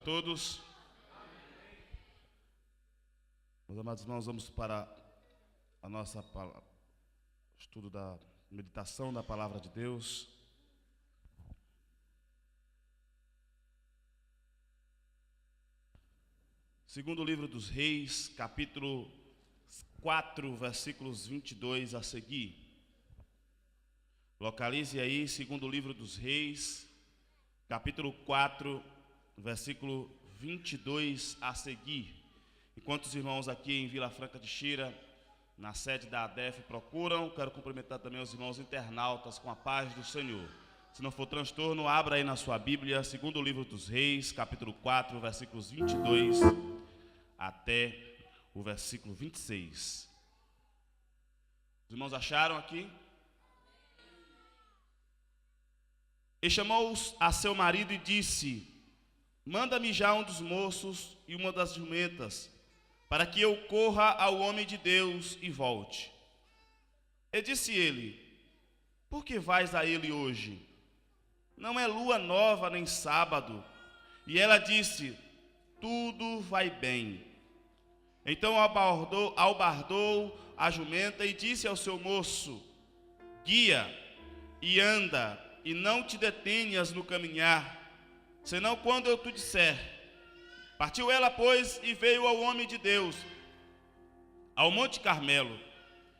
todos. Meus amados irmãos, vamos para a nossa estudo da meditação da palavra de Deus. Segundo livro dos Reis, capítulo 4, versículos 22 a seguir. Localize aí, segundo livro dos Reis, capítulo 4, versículo 22 a seguir. Enquanto os irmãos aqui em Vila Franca de Xira, na sede da ADEF, procuram, quero cumprimentar também os irmãos internautas com a paz do Senhor. Se não for transtorno, abra aí na sua Bíblia, segundo livro dos Reis, capítulo 4, versículos 22 até o versículo 26. Os irmãos acharam aqui? E chamou a seu marido e disse: manda-me já um dos moços e uma das jumentas, para que eu corra ao homem de Deus e volte. E disse ele: por que vais a ele hoje? Não é lua nova nem sábado. E ela disse: tudo vai bem. Então albardou a jumenta e disse ao seu moço: guia e anda, e não te detenhas no caminhar, senão quando eu te disser. Partiu ela, pois, e veio ao homem de Deus, ao Monte Carmelo.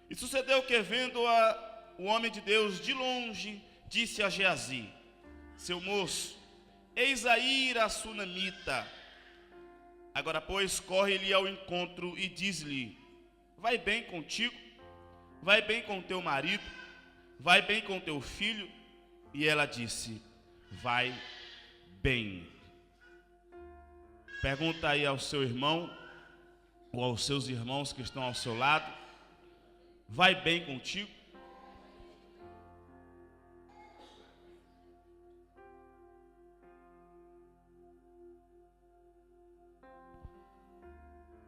E sucedeu que, vendo-a o homem de Deus de longe, disse a Geazi, seu moço: eis aí a sunamita. Agora, pois, corre-lhe ao encontro e diz-lhe: vai bem contigo? Vai bem com teu marido? Vai bem com teu filho? E ela disse: vai bem. Pergunta aí ao seu irmão, ou aos seus irmãos que estão ao seu lado: vai bem contigo?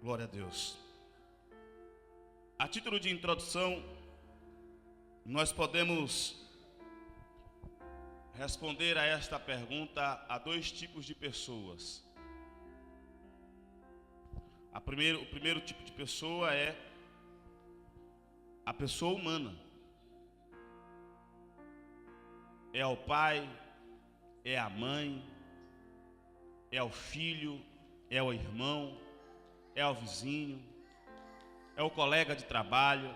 Glória a Deus. A título de introdução, nós podemos responder a esta pergunta a dois tipos de pessoas. O primeiro tipo de pessoa é a pessoa humana. É o pai, é a mãe, é o filho, é o irmão, é o vizinho, é o colega de trabalho,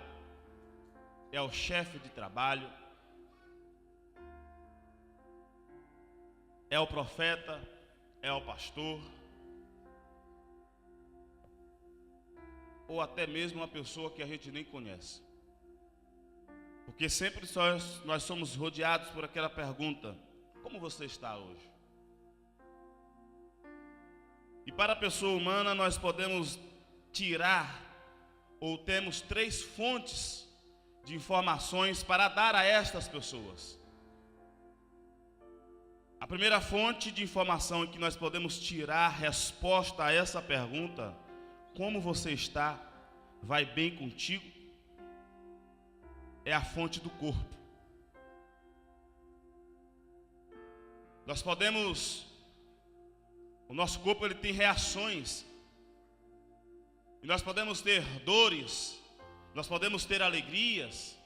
é o chefe de trabalho, é o profeta, é o pastor, ou até mesmo uma pessoa que a gente nem conhece. Porque sempre nós somos rodeados por aquela pergunta: como você está hoje? E para a pessoa humana nós podemos tirar, ou temos três fontes de informações para dar a estas pessoas. A primeira fonte de informação em que nós podemos tirar resposta a essa pergunta: como você está? Vai bem contigo? É a fonte do corpo. Nós podemos... O nosso corpo, ele tem reações. E nós podemos ter dores, nós podemos ter alegrias,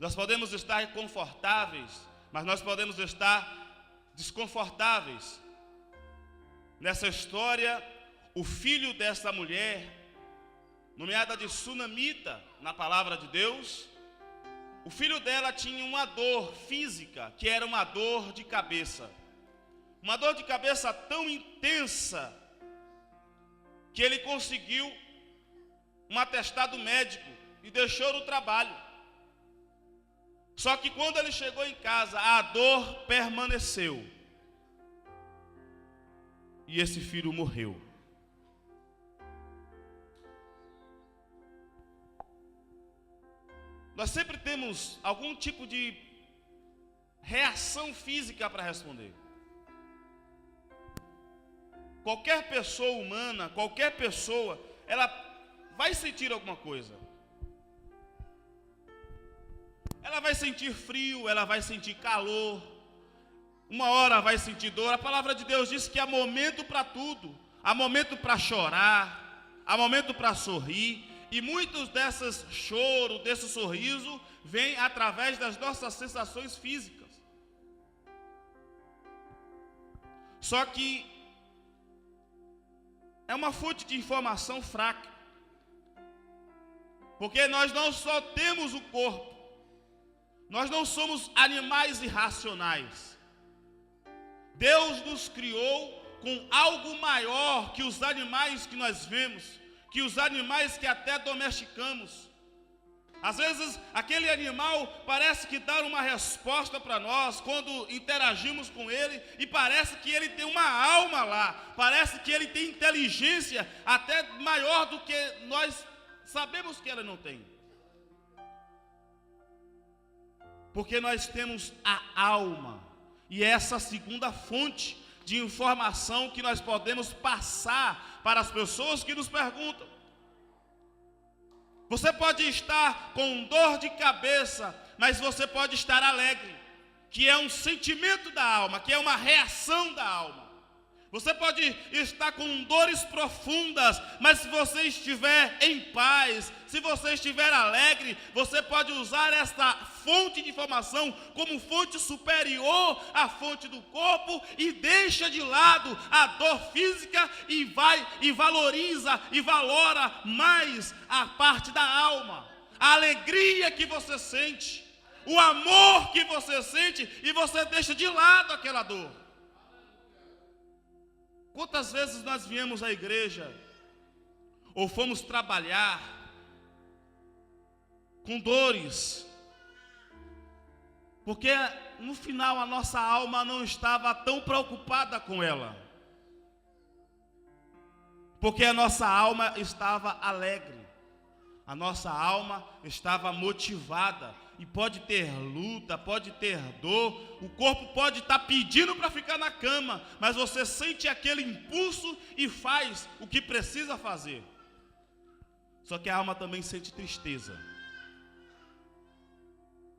nós podemos estar confortáveis, mas nós podemos estar desconfortáveis. Nessa história, o filho dessa mulher, nomeada de Sunamita na palavra de Deus, o filho dela tinha uma dor física, que era uma dor de cabeça. Uma dor de cabeça tão intensa que ele conseguiu um atestado médico e deixou o trabalho. Só que quando ele chegou em casa, a dor permaneceu. E esse filho morreu. Nós sempre temos algum tipo de reação física para responder. Qualquer pessoa humana, qualquer pessoa, ela vai sentir alguma coisa. Ela vai sentir frio, ela vai sentir calor, uma hora vai sentir dor. A palavra de Deus diz que há momento para tudo. Há momento para chorar, há momento para sorrir. E muitos desses choros, desse sorriso, vêm através das nossas sensações físicas. Só que é uma fonte de informação fraca. Porque nós não só temos o corpo, nós não somos animais irracionais. Deus nos criou com algo maior que os animais que nós vemos, que os animais que até domesticamos. Às vezes, aquele animal parece que dá uma resposta para nós quando interagimos com ele, e parece que ele tem uma alma lá, parece que ele tem inteligência até maior do que nós sabemos que ela não tem. Porque nós temos a alma, e essa segunda fonte de informação que nós podemos passar para as pessoas que nos perguntam. Você pode estar com dor de cabeça, mas você pode estar alegre, que é um sentimento da alma, que é uma reação da alma. Você pode estar com dores profundas, mas se você estiver em paz, se você estiver alegre, você pode usar esta fonte de informação como fonte superior à fonte do corpo e deixa de lado a dor física e valoriza e valora mais a parte da alma, a alegria que você sente, o amor que você sente, e você deixa de lado aquela dor. Quantas vezes nós viemos à igreja ou fomos trabalhar com dores, porque no final a nossa alma não estava tão preocupada com ela, porque a nossa alma estava alegre, a nossa alma estava motivada. E pode ter luta, pode ter dor, o corpo pode estar pedindo para ficar na cama, mas você sente aquele impulso e faz o que precisa fazer. Só que a alma também sente tristeza.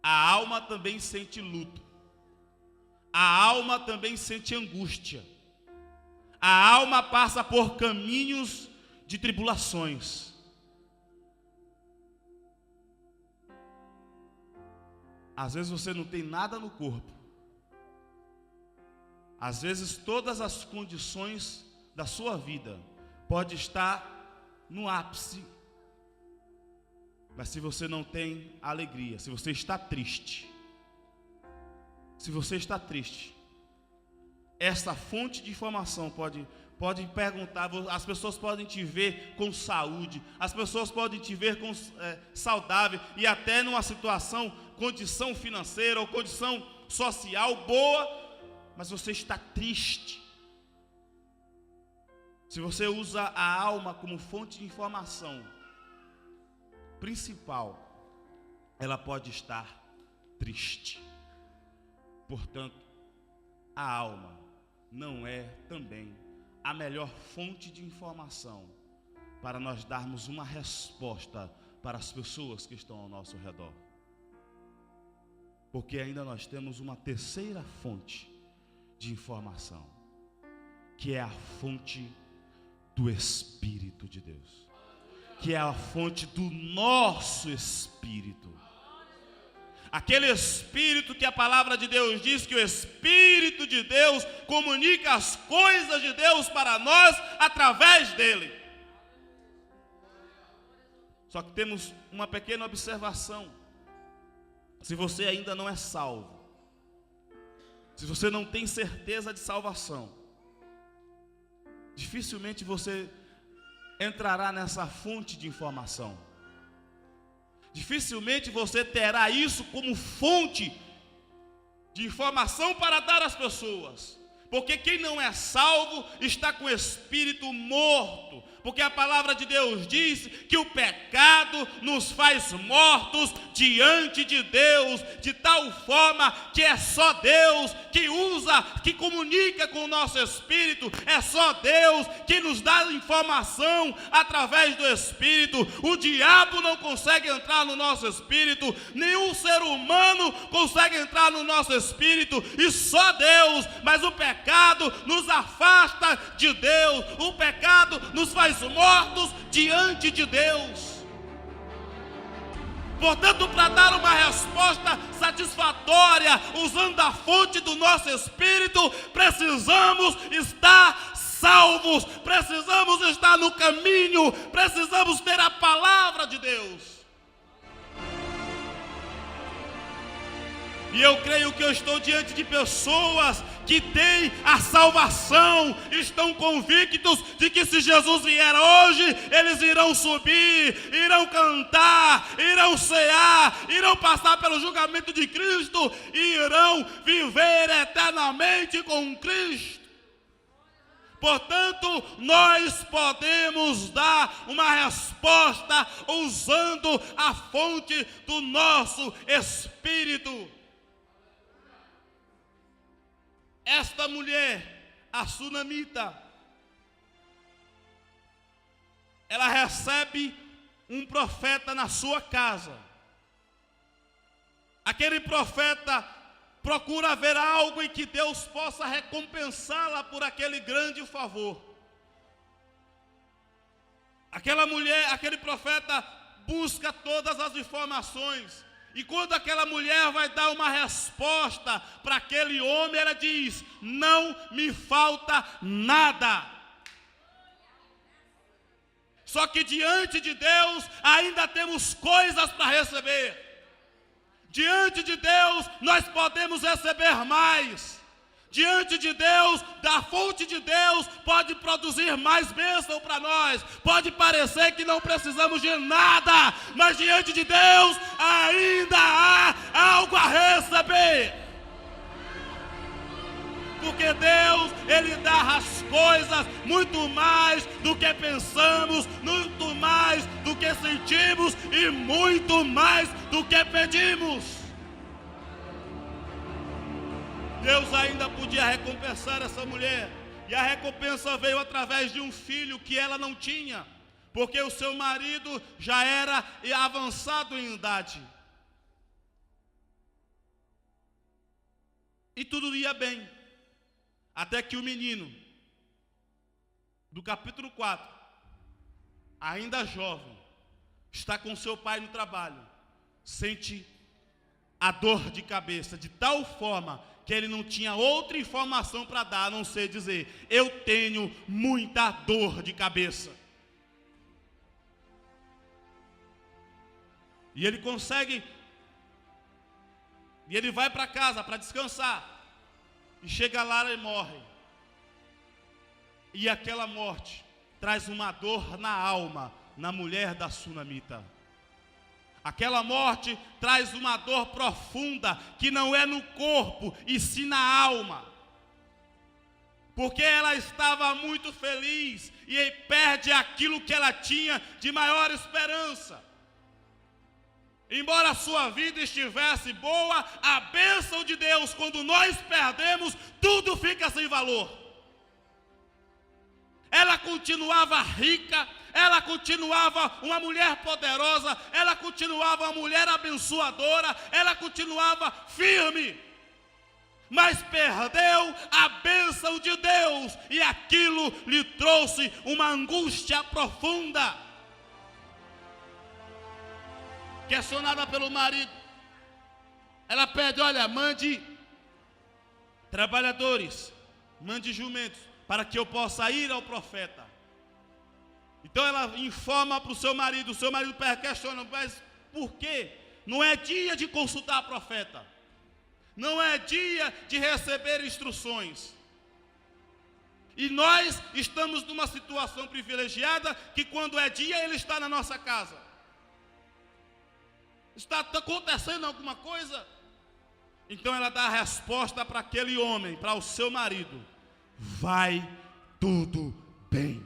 A alma também sente luto. A alma também sente angústia. A alma passa por caminhos de tribulações. Às vezes você não tem nada no corpo. Às vezes todas as condições da sua vida pode estar no ápice. Mas se você não tem alegria, se você está triste, essa fonte de informação pode perguntar, as pessoas podem te ver com saúde, as pessoas podem te ver com saudável, e até numa condição financeira ou condição social boa, mas você está triste. Se você usa a alma como fonte de informação principal, ela pode estar triste. Portanto, a alma não é também a melhor fonte de informação para nós darmos uma resposta para as pessoas que estão ao nosso redor. Porque ainda nós temos uma terceira fonte de informação, que é a fonte do Espírito de Deus, que é a fonte do nosso espírito. Aquele Espírito que a palavra de Deus diz que o Espírito de Deus comunica as coisas de Deus para nós através dele. Só que temos uma pequena observação. Se você ainda não é salvo, se você não tem certeza de salvação, dificilmente você entrará nessa fonte de informação. Dificilmente você terá isso como fonte de informação para dar às pessoas. Porque quem não é salvo está com o espírito morto. Porque a palavra de Deus diz que o pecado nos faz mortos diante de Deus, de tal forma que é só Deus que usa, que comunica com o nosso espírito, é só Deus que nos dá informação através do espírito. O diabo não consegue entrar no nosso espírito, nenhum ser humano consegue entrar no nosso espírito, e só Deus. Mas o pecado nos afasta de Deus, o pecado nos faz mortos diante de Deus. Portanto, para dar uma resposta satisfatória, usando a fonte do nosso espírito, precisamos estar salvos, precisamos estar no caminho, precisamos ter a palavra de Deus. E eu creio que eu estou diante de pessoas que têm a salvação, estão convictos de que se Jesus vier hoje, eles irão subir, irão cantar, irão cear, irão passar pelo julgamento de Cristo e irão viver eternamente com Cristo. Portanto, nós podemos dar uma resposta usando a fonte do nosso espírito. Esta mulher, a sunamita, ela recebe um profeta na sua casa. Aquele profeta procura ver algo em que Deus possa recompensá-la por aquele grande favor. Aquela mulher, aquele profeta busca todas as informações. E quando aquela mulher vai dar uma resposta para aquele homem, ela diz: não me falta nada. Só que diante de Deus ainda temos coisas para receber. Diante de Deus nós podemos receber mais. Diante de Deus, da fonte de Deus, pode produzir mais bênção para nós. Pode parecer que não precisamos de nada, mas diante de Deus ainda há algo a receber. Porque Deus, Ele dá as coisas muito mais do que pensamos, muito mais do que sentimos e muito mais do que pedimos. Deus ainda podia recompensar essa mulher, e a recompensa veio através de um filho que ela não tinha, porque o seu marido já era avançado em idade. E tudo ia bem, até que o menino, do capítulo 4, ainda jovem, está com seu pai no trabalho, sente a dor de cabeça, de tal forma que ele não tinha outra informação para dar, a não ser dizer: eu tenho muita dor de cabeça. E ele consegue, e ele vai para casa para descansar, e chega lá e morre. E aquela morte traz uma dor na alma, na mulher da sunamita. Aquela morte traz uma dor profunda, que não é no corpo, e sim na alma. Porque ela estava muito feliz, e aí perde aquilo que ela tinha de maior esperança. Embora a sua vida estivesse boa, a bênção de Deus, quando nós perdemos, tudo fica sem valor. Ela continuava rica, ela continuava uma mulher poderosa, ela continuava uma mulher abençoadora, ela continuava firme, mas perdeu a bênção de Deus, e aquilo lhe trouxe uma angústia profunda. Questionada pelo marido, ela pede: olha, mande trabalhadores, mande jumentos, para que eu possa ir ao profeta. Então ela informa para o seu marido questiona: mas por quê? Não é dia de consultar o profeta, não é dia de receber instruções. E nós estamos numa situação privilegiada, que quando é dia ele está na nossa casa. Está acontecendo alguma coisa? Então ela dá a resposta para aquele homem, para o seu marido: vai tudo bem.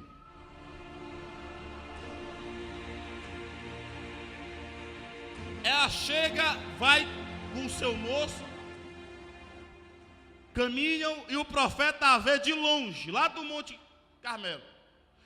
Ela chega, vai com o seu moço, caminham e o profeta a vê de longe, lá do Monte Carmelo.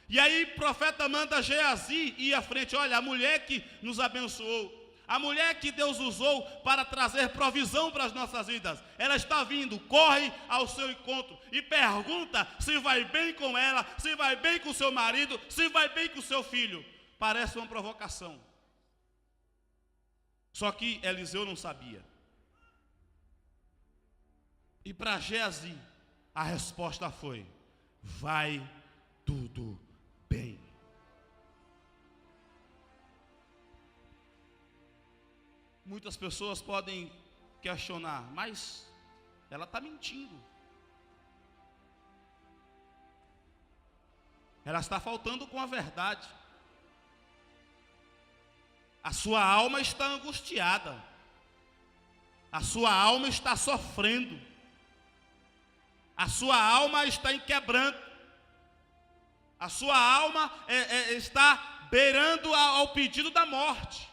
E aí o profeta manda Geazi ir à frente. Olha, a mulher que nos abençoou, a mulher que Deus usou para trazer provisão para as nossas vidas, ela está vindo, corre ao seu encontro e pergunta se vai bem com ela, se vai bem com o seu marido, se vai bem com o seu filho. Parece uma provocação. Só que Eliseu não sabia. E para Geazi, a resposta foi: vai tudo bem. Muitas pessoas podem questionar, mas ela está mentindo. Ela está faltando com a verdade. A sua alma está angustiada. A sua alma está sofrendo. A sua alma está em quebranto. A sua alma está beirando ao pedido da morte.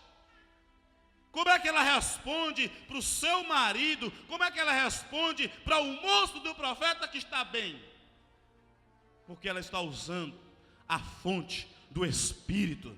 Como é que ela responde para o seu marido? Como é que ela responde para o moço do profeta que está bem? Porque ela está usando a fonte do Espírito.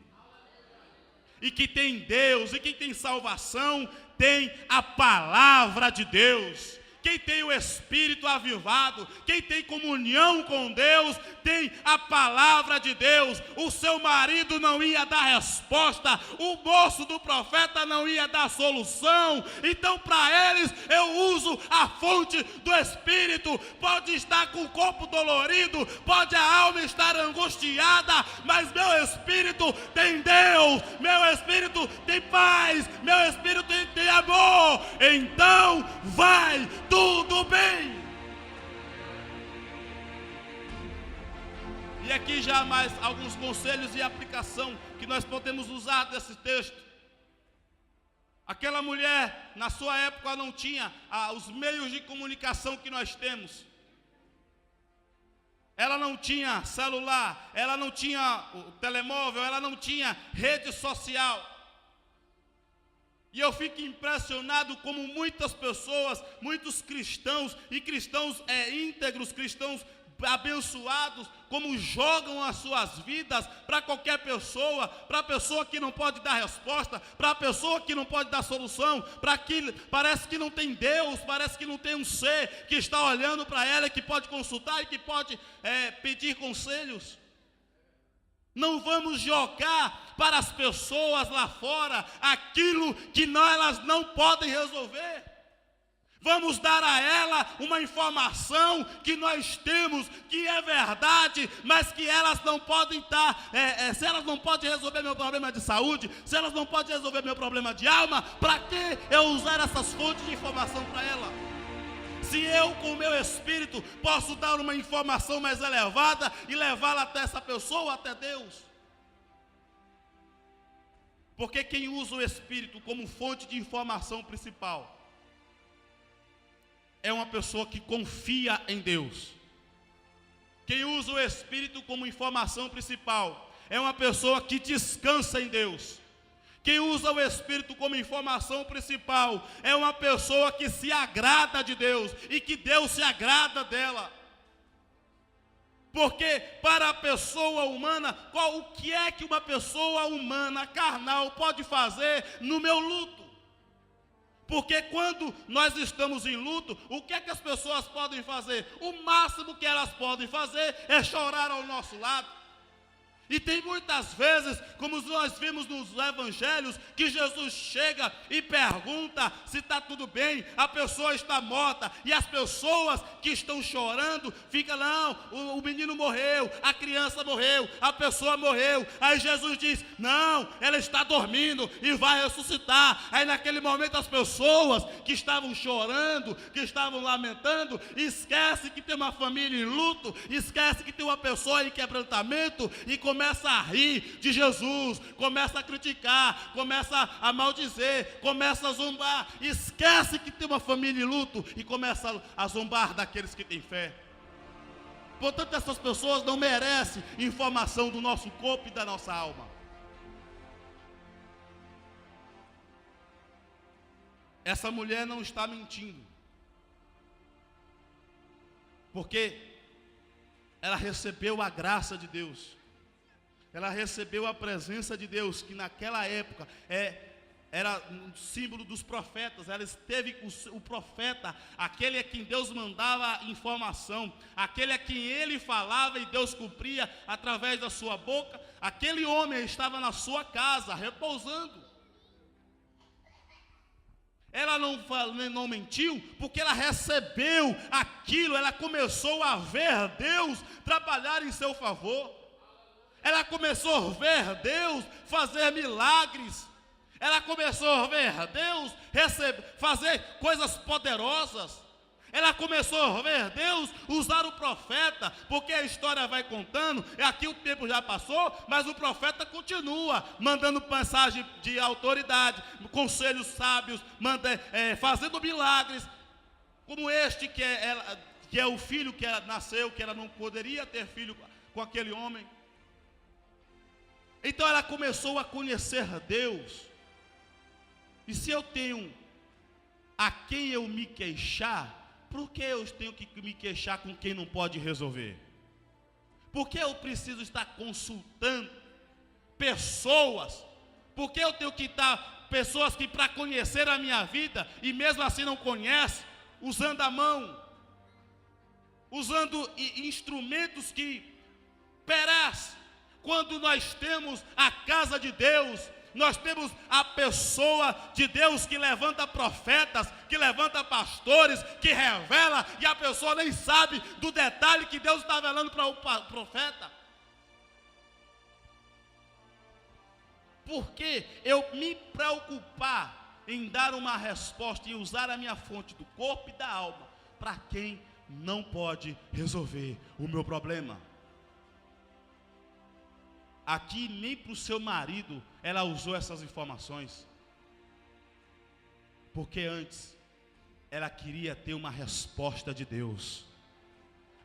E que tem Deus, e quem tem salvação, tem a palavra de Deus. Quem tem o Espírito avivado, quem tem comunhão com Deus, tem a palavra de Deus. O seu marido não ia dar resposta, o moço do profeta não ia dar solução. Então para eles eu uso a fonte do Espírito. Pode estar com o corpo dolorido, pode a alma estar angustiada, mas meu Espírito tem Deus, meu Espírito tem paz, meu Espírito tem amor. Então vai tudo bem. E aqui já mais alguns conselhos e aplicação que nós podemos usar desse texto. Aquela mulher, na sua época, não tinha os meios de comunicação que nós temos. Ela não tinha celular, ela não tinha o telemóvel, ela não tinha rede social. E eu fico impressionado como muitas pessoas, muitos cristãos, e cristãos íntegros, cristãos abençoados, como jogam as suas vidas para qualquer pessoa, para a pessoa que não pode dar resposta, para a pessoa que não pode dar solução, para que parece que não tem Deus, parece que não tem um ser que está olhando para ela, que pode consultar e que pode pedir conselhos. Não vamos jogar para as pessoas lá fora aquilo que elas não podem resolver. Vamos dar a ela uma informação que nós temos, que é verdade, mas que elas não podem estar, se elas não podem resolver meu problema de saúde, se elas não podem resolver meu problema de alma, para que eu usar essas fontes de informação para ela? Se eu com o meu espírito posso dar uma informação mais elevada e levá-la até essa pessoa, até Deus. Porque quem usa o espírito como fonte de informação principal é uma pessoa que confia em Deus. Quem usa o espírito como informação principal é uma pessoa que descansa em Deus. Quem usa o Espírito como informação principal é uma pessoa que se agrada de Deus e que Deus se agrada dela. Porque para a pessoa humana, o que é que uma pessoa humana, carnal, pode fazer no meu luto? Porque quando nós estamos em luto, o que é que as pessoas podem fazer? O máximo que elas podem fazer é chorar ao nosso lado. E tem muitas vezes, como nós vimos nos evangelhos, que Jesus chega e pergunta se está tudo bem, a pessoa está morta, e as pessoas que estão chorando, ficam, não, o menino morreu, a criança morreu, a pessoa morreu. Aí Jesus diz, não, ela está dormindo e vai ressuscitar. Aí naquele momento as pessoas que estavam chorando, que estavam lamentando, esquece que tem uma família em luto, esquece que tem uma pessoa em quebrantamento e começa a rir de Jesus, começa a criticar, começa a maldizer, começa a zombar, esquece que tem uma família em luto e começa a zombar daqueles que têm fé. Portanto, essas pessoas não merecem informação do nosso corpo e da nossa alma. Essa mulher não está mentindo, porque ela recebeu a graça de Deus, ela recebeu a presença de Deus, que naquela época era um símbolo dos profetas. Ela esteve com o profeta, aquele a quem Deus mandava informação, aquele a quem ele falava e Deus cumpria através da sua boca. Aquele homem estava na sua casa, repousando. Ela não mentiu, porque ela recebeu aquilo, ela começou a ver Deus trabalhar em seu favor. Ela começou a ver Deus fazer milagres. Ela começou a ver Deus fazer coisas poderosas. Ela começou a ver Deus usar o profeta, porque a história vai contando, aqui o tempo já passou, mas o profeta continua mandando mensagem de autoridade, conselhos sábios, fazendo milagres, como este que é o filho que ela nasceu, que ela não poderia ter filho com aquele homem. Então ela começou a conhecer Deus. E se eu tenho a quem eu me queixar, por que eu tenho que me queixar com quem não pode resolver? Por que eu preciso estar consultando pessoas? Por que eu tenho que estar pessoas que para conhecer a minha vida e mesmo assim não conhecem, usando a mão, usando instrumentos que perecem, quando nós temos a casa de Deus? Nós temos a pessoa de Deus que levanta profetas, que levanta pastores, que revela, e a pessoa nem sabe do detalhe que Deus está revelando para o profeta. Por que eu me preocupar em dar uma resposta e usar a minha fonte do corpo e da alma para quem não pode resolver o meu problema? Aqui nem para o seu marido ela usou essas informações, porque antes ela queria ter uma resposta de Deus,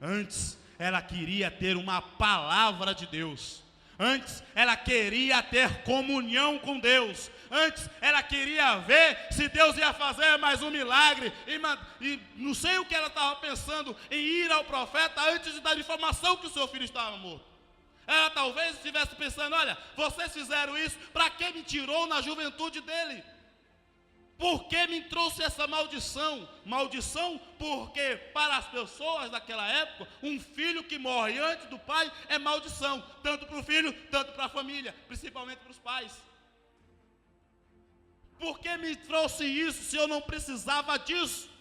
antes ela queria ter uma palavra de Deus, antes ela queria ter comunhão com Deus, antes ela queria ver se Deus ia fazer mais um milagre, e não sei o que ela estava pensando em ir ao profeta antes de dar informação que o seu filho estava morto. Ela talvez estivesse pensando: olha, vocês fizeram isso, para que me tirou na juventude dele? Por que me trouxe essa maldição? Maldição porque para as pessoas daquela época, um filho que morre antes do pai é maldição, tanto para o filho, tanto para a família, principalmente para os pais. Por que me trouxe isso se eu não precisava disso?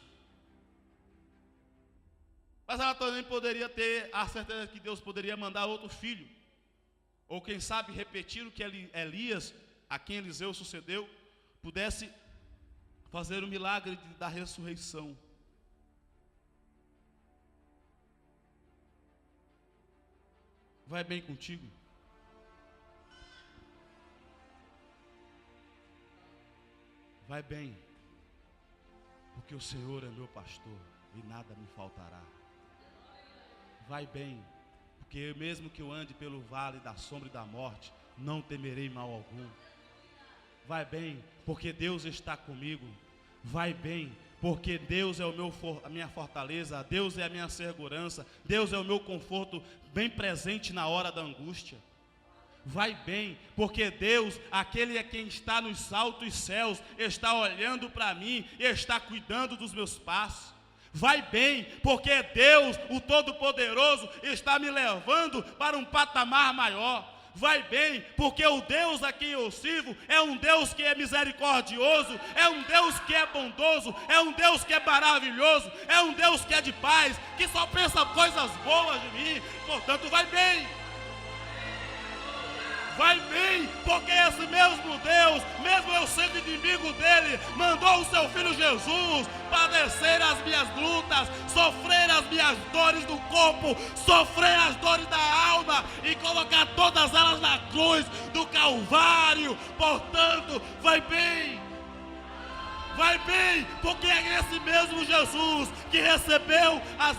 Mas ela também poderia ter a certeza que Deus poderia mandar outro filho, ou quem sabe repetir o que Elias, a quem Eliseu sucedeu, pudesse fazer o milagre da ressurreição. Vai bem contigo? Vai bem, porque o Senhor é meu pastor e nada me faltará. Vai bem, porque mesmo que eu ande pelo vale da sombra e da morte, não temerei mal algum. Vai bem, porque Deus está comigo. Vai bem, porque Deus é a minha fortaleza, Deus é a minha segurança, Deus é o meu conforto bem presente na hora da angústia. Vai bem, porque Deus, aquele é quem está nos altos céus, está olhando para mim e está cuidando dos meus passos. Vai bem, porque Deus, o Todo-Poderoso, está me levando para um patamar maior. Vai bem, porque o Deus a quem eu sirvo é um Deus que é misericordioso, é um Deus que é bondoso, é um Deus que é maravilhoso, é um Deus que é de paz, que só pensa coisas boas de mim. Portanto, vai bem. Vai bem, porque esse mesmo Deus, mesmo eu sendo inimigo dele, mandou o seu filho Jesus padecer as minhas lutas, sofrer as minhas dores do corpo, sofrer as dores da alma e colocar todas elas na cruz do Calvário. Portanto, vai bem. vai bem, porque é esse mesmo Jesus que recebeu as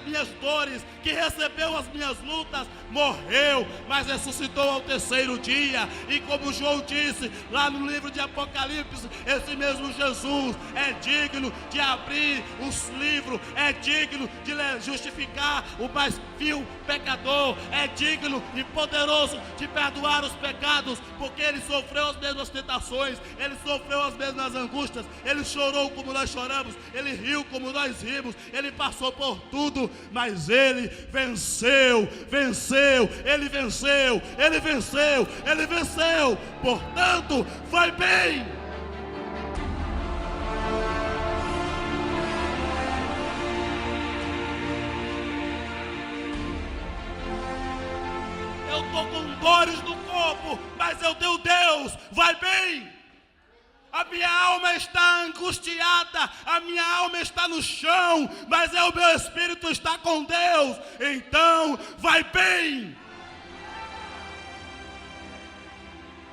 minhas dores, que recebeu as minhas lutas, morreu, mas ressuscitou ao terceiro dia. E como João disse lá no livro de Apocalipse, esse mesmo Jesus é digno de abrir os livros, é digno de justificar o mais vil pecador, é digno e poderoso de perdoar os pecados, porque ele sofreu as mesmas tentações, ele sofreu as mesmas angústias, ele chorou como nós choramos, ele riu como nós rimos, ele passou por tudo, mas ele venceu, ele venceu, ele venceu, ele venceu. Portanto, vai bem. Eu estou com dores no corpo, mas eu tenho Deus, vai bem. A minha alma está angustiada, a minha alma está no chão, mas o meu espírito está com Deus, então vai bem.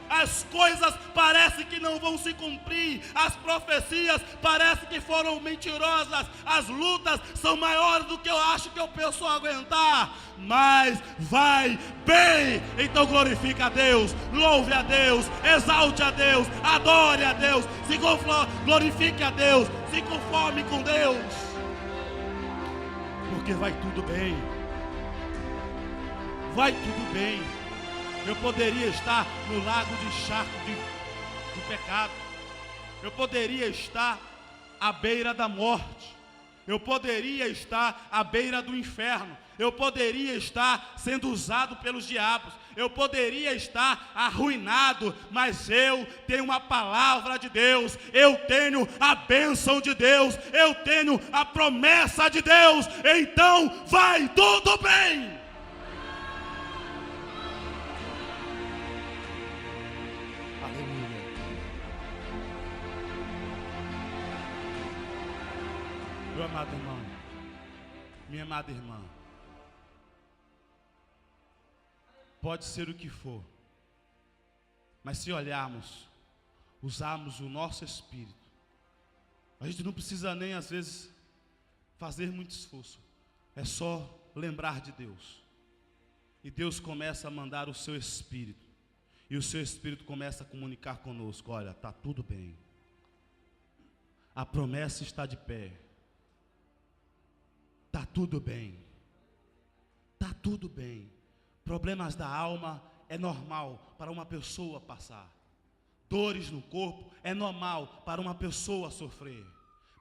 As coisas parecem que não vão se cumprir, as profecias parecem que foram mentirosas, as lutas são maiores do que eu acho que eu posso aguentar, mas vai bem. Então glorifica a Deus, louve a Deus, exalte a Deus, adore a Deus, glorifique a Deus, se conforme com Deus, porque vai tudo bem, vai tudo bem. Eu poderia estar no lago de charco do pecado. Eu poderia estar à beira da morte. Eu poderia estar à beira do inferno. Eu poderia estar sendo usado pelos diabos. Eu poderia estar arruinado, mas eu tenho a palavra de Deus. Eu tenho a bênção de Deus. Eu tenho a promessa de Deus. Então vai tudo bem. Meu amado irmão, minha amada irmã, pode ser o que for, mas se olharmos, usarmos o nosso espírito, a gente não precisa nem às vezes fazer muito esforço, é só lembrar de Deus, e Deus começa a mandar o seu espírito, e o seu espírito começa a comunicar conosco: olha, está tudo bem, a promessa está de pé, está tudo bem, está tudo bem. Problemas da alma é normal para uma pessoa passar, dores no corpo é normal para uma pessoa sofrer,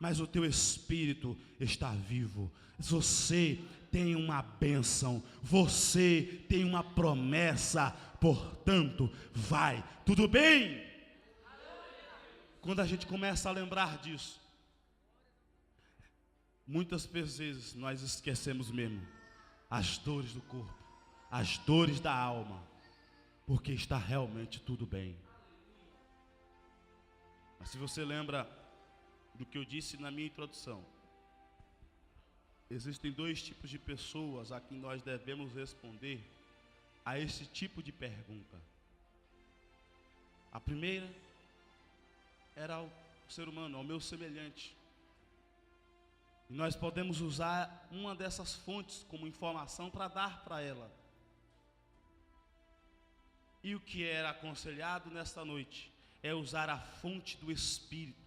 mas o teu espírito está vivo, você tem uma bênção, você tem uma promessa, portanto vai tudo bem. Quando a gente começa a lembrar disso, muitas vezes nós esquecemos mesmo as dores do corpo, as dores da alma, porque está realmente tudo bem. Mas se você lembra do que eu disse na minha introdução, existem dois tipos de pessoas a quem nós devemos responder a esse tipo de pergunta. A primeira era o ser humano, ao meu semelhante. E nós podemos usar uma dessas fontes como informação para dar para ela. E o que era aconselhado nesta noite é usar a fonte do Espírito.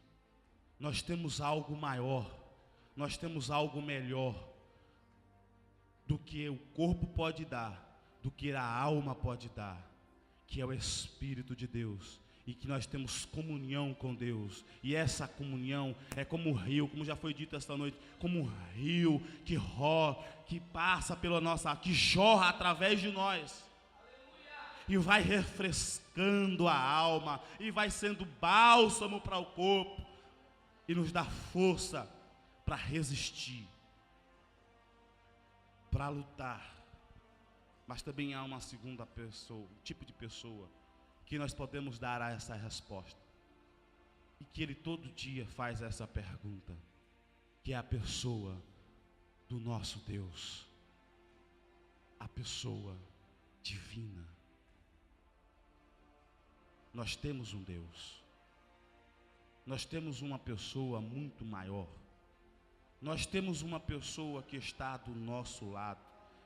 Nós temos algo maior, nós temos algo melhor do que o corpo pode dar, do que a alma pode dar, que é o Espírito de Deus. E que nós temos comunhão com Deus, e essa comunhão é como um rio, como já foi dito esta noite, como um rio que passa pela nossa, que jorra através de nós, e vai refrescando a alma, e vai sendo bálsamo para o corpo, e nos dá força para resistir, para lutar. Mas também há uma segunda pessoa, um tipo de pessoa que nós podemos dar a essa resposta, e que ele todo dia faz essa pergunta, que é a pessoa do nosso Deus, a pessoa divina. Nós temos um Deus, nós temos uma pessoa muito maior. Nós temos uma pessoa que está do nosso lado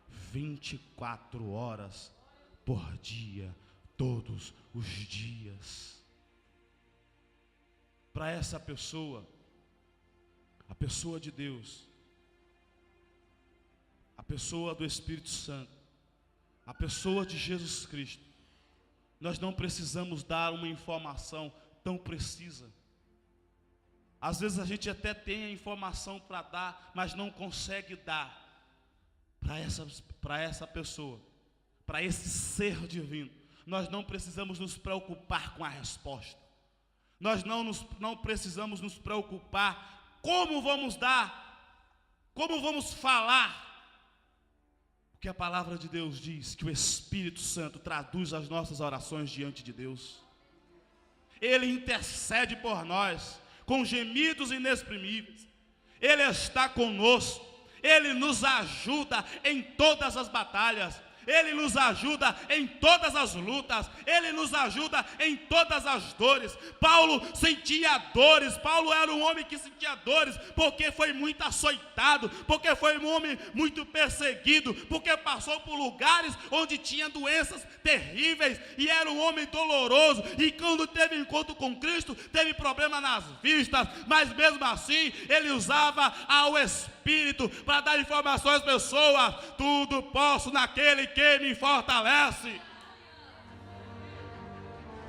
24 horas por dia, todos os dias. Para essa pessoa, a pessoa de Deus, a pessoa do Espírito Santo, a pessoa de Jesus Cristo, nós não precisamos dar uma informação tão precisa. Às vezes a gente até tem a informação para dar, mas não consegue dar para essa pessoa, para esse ser divino. Nós não precisamos nos preocupar com a resposta. Nós não precisamos nos preocupar como vamos dar, como vamos falar. Porque a palavra de Deus diz que o Espírito Santo traduz as nossas orações diante de Deus. Ele intercede por nós com gemidos inexprimíveis. Ele está conosco. Ele nos ajuda em todas as batalhas. Ele nos ajuda em todas as lutas. Ele nos ajuda em todas as dores. Paulo sentia dores. Paulo era um homem que sentia dores, porque foi muito açoitado, porque foi um homem muito perseguido, porque passou por lugares onde tinha doenças terríveis, e era um homem doloroso, e quando teve encontro com Cristo, teve problema nas vistas, mas mesmo assim, ele usava ao Espírito para dar informações às pessoas. Tudo posso naquele que me fortalece.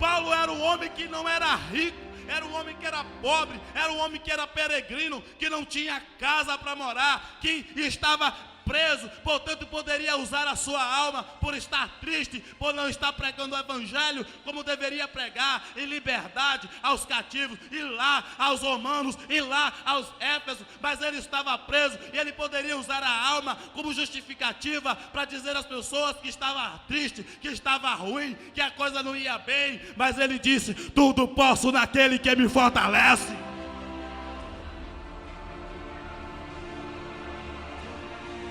Paulo era um homem que não era rico, era um homem que era pobre, era um homem que era peregrino, que não tinha casa para morar, que estava preso, portanto poderia usar a sua alma por estar triste, por não estar pregando o evangelho como deveria pregar, em liberdade aos cativos, e lá aos romanos, e lá aos éfesos, mas ele estava preso, e ele poderia usar a alma como justificativa para dizer às pessoas que estava triste, que estava ruim, que a coisa não ia bem, mas ele disse: tudo posso naquele que me fortalece.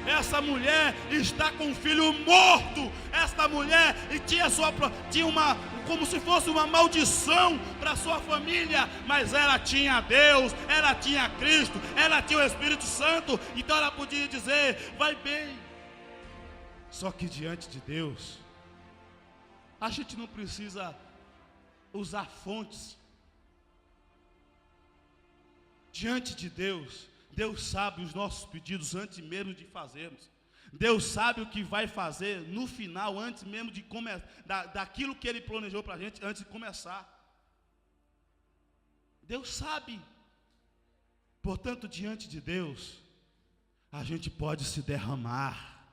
Essa mulher está com um filho morto. Esta mulher tinha uma, como se fosse uma maldição para sua família, mas ela tinha Deus, ela tinha Cristo, ela tinha o Espírito Santo, então ela podia dizer: vai bem. Só que diante de Deus, a gente não precisa usar fontes. Diante de Deus, Deus sabe os nossos pedidos antes mesmo de fazermos. Deus sabe o que vai fazer no final, antes mesmo de começar, daquilo que Ele planejou para a gente, antes de começar. Deus sabe. Portanto, diante de Deus, a gente pode se derramar.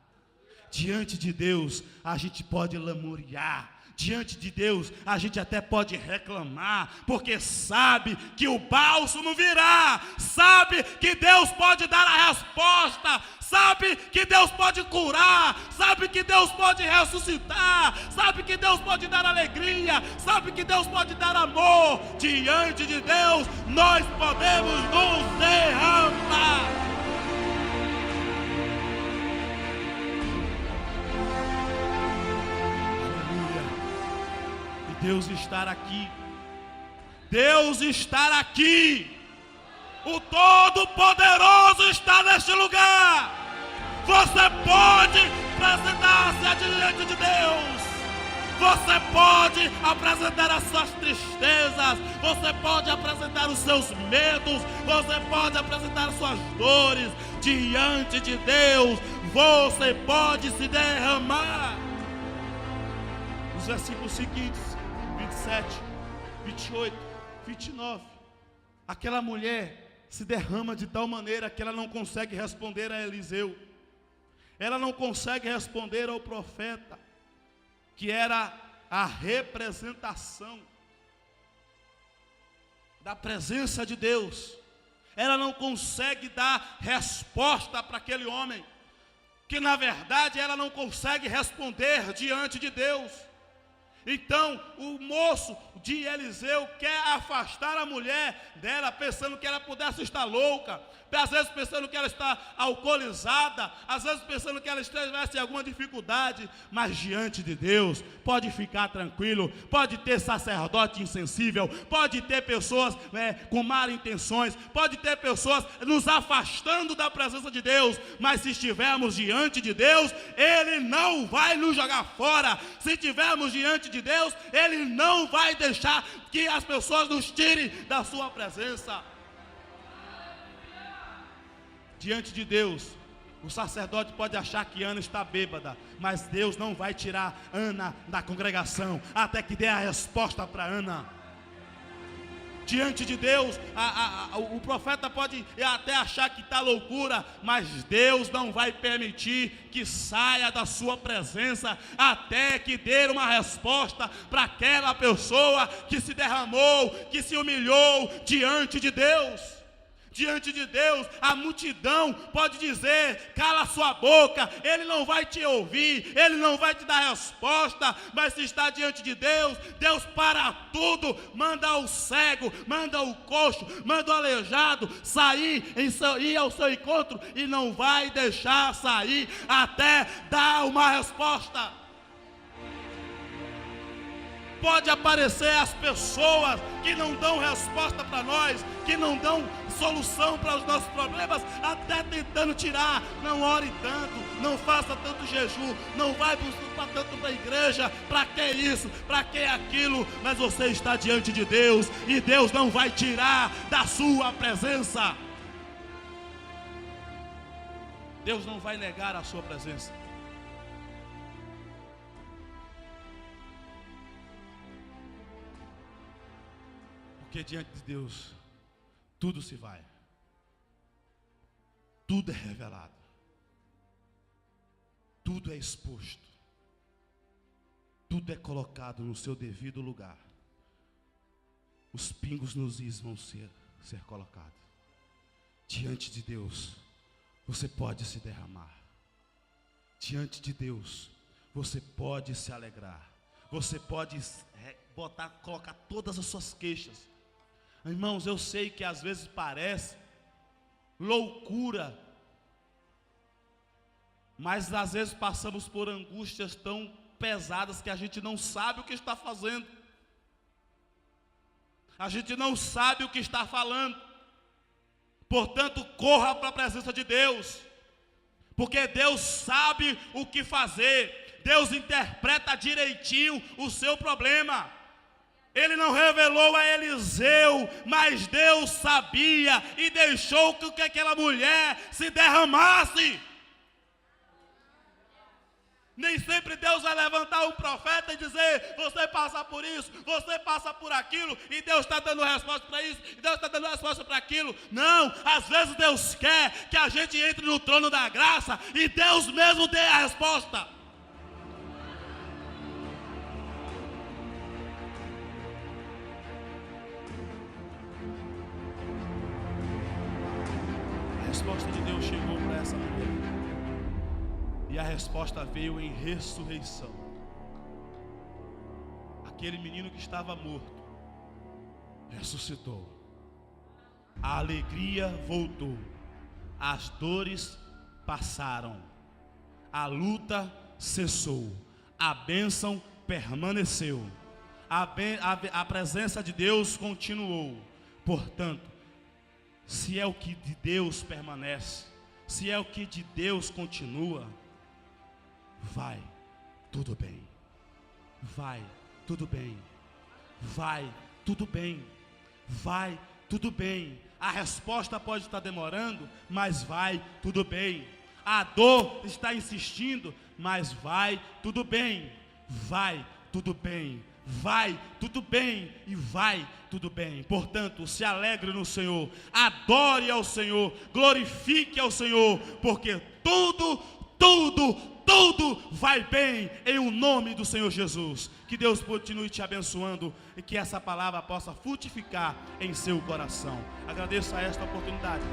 Diante de Deus, a gente pode lamuriar. Diante de Deus, a gente até pode reclamar, porque sabe que o bálsamo virá, sabe que Deus pode dar a resposta, sabe que Deus pode curar, sabe que Deus pode ressuscitar, sabe que Deus pode dar alegria, sabe que Deus pode dar amor. Diante de Deus, nós podemos nos derramar. Deus estar aqui, Deus estar aqui, o Todo-Poderoso está neste lugar. Você pode apresentar-se diante de Deus, você pode apresentar as suas tristezas, você pode apresentar os seus medos, você pode apresentar as suas dores. Diante de Deus, você pode se derramar. Os versículos seguintes, 27, 28, 29. Aquela mulher se derrama de tal maneira que ela não consegue responder a Eliseu. Ela não consegue responder ao profeta, que era a representação da presença de Deus. Ela não consegue dar resposta para aquele homem, que na verdade ela não consegue responder diante de Deus. Então o moço de Eliseu quer afastar a mulher dela, pensando que ela pudesse estar louca, às vezes pensando que ela está alcoolizada, às vezes pensando que ela estivesse em alguma dificuldade, mas diante de Deus, pode ficar tranquilo, pode ter sacerdote insensível, pode ter pessoas com más intenções, pode ter pessoas nos afastando da presença de Deus, mas se estivermos diante de Deus, Ele não vai nos jogar fora. Se estivermos diante de Deus, Ele não vai deixar que as pessoas nos tirem da sua presença. Diante de Deus, o sacerdote pode achar que Ana está bêbada, mas Deus não vai tirar Ana da congregação até que dê a resposta para Ana. Diante de Deus, o profeta pode até achar que está loucura, mas Deus não vai permitir que saia da sua presença até que dê uma resposta para aquela pessoa que se derramou, que se humilhou diante de Deus. Diante de Deus, a multidão pode dizer: cala sua boca, Ele não vai te ouvir, Ele não vai te dar resposta. Mas se está diante de Deus, Deus para tudo, manda o cego, manda o coxo, manda o aleijado ir ao seu encontro, e não vai deixar sair até dar uma resposta. Pode aparecer as pessoas que não dão resposta para nós, que não dão solução para os nossos problemas, até tentando tirar. Não ore tanto, não faça tanto jejum, não vai buscar tanto para a igreja. Para que isso? Para que aquilo? Mas você está diante de Deus, e Deus não vai tirar da sua presença. Deus não vai negar a sua presença. Porque diante de Deus, tudo se vai. Tudo é revelado. Tudo é exposto. Tudo é colocado no seu devido lugar. Os pingos nos is vão ser colocados. Diante de Deus, você pode se derramar. Diante de Deus, você pode se alegrar. Você pode colocar todas as suas queixas. Irmãos, eu sei que às vezes parece loucura, mas às vezes passamos por angústias tão pesadas que a gente não sabe o que está fazendo. A gente não sabe o que está falando. Portanto, corra para a presença de Deus, porque Deus sabe o que fazer. Deus interpreta direitinho o seu problema. Ele não revelou a Eliseu, mas Deus sabia e deixou que aquela mulher se derramasse. Nem sempre Deus vai levantar um profeta e dizer: você passa por isso, você passa por aquilo, e Deus está dando resposta para isso, e Deus está dando resposta para aquilo. Não, às vezes Deus quer que a gente entre no trono da graça e Deus mesmo dê a resposta. A resposta de Deus chegou para essa mulher, e a resposta veio em ressurreição. Aquele menino que estava morto ressuscitou. A alegria voltou. As dores passaram. A luta cessou. A bênção permaneceu. A presença de Deus continuou. Portanto, se é o que de Deus permanece, se é o que de Deus continua, vai tudo bem. Vai tudo bem. Vai tudo bem. Vai tudo bem. A resposta pode estar demorando, mas vai tudo bem. A dor está insistindo, mas vai tudo bem. Vai tudo bem. Vai tudo bem e vai tudo bem. Portanto, se alegre no Senhor, adore ao Senhor, glorifique ao Senhor, porque tudo vai bem em o nome do Senhor Jesus. Que Deus continue te abençoando e que essa palavra possa frutificar em seu coração. Agradeço a esta oportunidade.